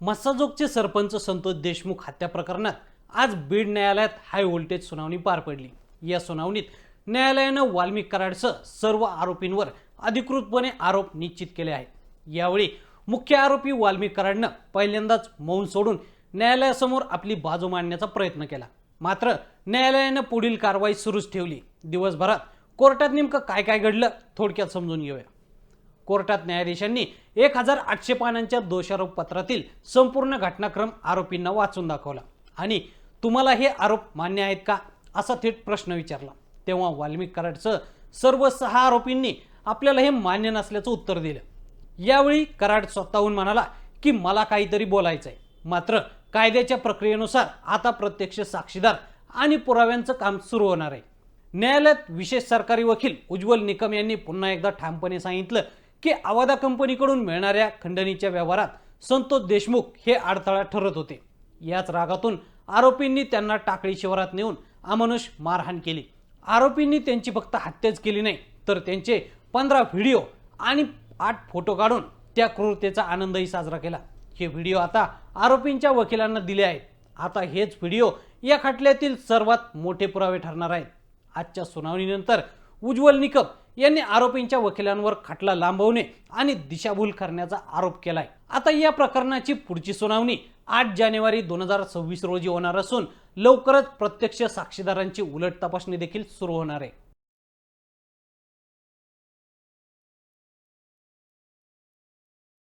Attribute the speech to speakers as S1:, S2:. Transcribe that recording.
S1: मस्साजोगचे सरपंच संतोष देशमुख हत्या प्रकरणात आज बीड न्यायालयात हाय व्होल्टेज सुनावणी पार पडली। या सुनावणीत न्यायालयानं वाल्मिक कराडसह सर्व आरोपींवर अधिकृतपणे आरोप निश्चित केले आहेत। यावेळी मुख्य आरोपी वाल्मिक कराडनं पहिल्यांदाच मौन सोडून न्यायालयासमोर आपली बाजू मांडण्याचा प्रयत्न केला। मात्र न्यायालयानं पुढील कारवाई सुरूच ठेवली। दिवसभरात कोर्टात नेमकं काय काय घडलं थोडक्यात समजून घेऊया। कोर्टात न्यायाधीशांनी 1800 पानांच्या दोषारोप पत्रातील संपूर्ण घटनाक्रम आरोपींना वाचून दाखवला आणि तुम्हाला हे आरोप मान्य आहेत का असा थेट प्रश्न विचारला। तेव्हा वाल्मिक कराडसह सर्व 6 आरोपींनी आपल्याला हे मान्य नसल्याचं उत्तर दिलं। यावेळी कराड स्वतःहून म्हणाला की मला काहीतरी बोलायचं आहे, मात्र कायद्याच्या प्रक्रियेनुसार आता प्रत्यक्ष साक्षीदार आणि पुराव्यांचं काम सुरू होणार आहे। न्यायालयात विशेष सरकारी वकील उज्ज्वल निकम यांनी पुन्हा एकदा ठामपणे सांगितलं की अवादा कंपनीकडून मिळणाऱ्या खंडणीच्या व्यवहारात संतोष देशमुख हे अडथळा ठरत होते। याच रागातून आरोपींनी त्यांना टाकळी शिवारात नेऊन अमानुष मारहाण केली। आरोपींनी त्यांची फक्त हत्याच केली नाही तर त्यांचे 15 व्हिडिओ आणि 8 फोटो काढून त्या क्रूरतेचा आनंदही साजरा केला। हे व्हिडिओ आता आरोपींच्या वकिलांना दिले आहेत। आता हेच व्हिडिओ या खटल्यातील सर्वात मोठे पुरावे ठरणार आहेत। आजच्या सुनावणीनंतर उज्ज्वल निकम यांनी आरोपींच्या वकिलांवर खटला लांबवणे आणि दिशाभूल करण्याचा आरोप केलाय। आता या प्रकरणाची पुढची सुनावणी 8 जानेवारी 2026 रोजी होणार असून लवकरच प्रत्यक्ष साक्षीदारांची उलट तपासणी देखील सुरू होणार आहे।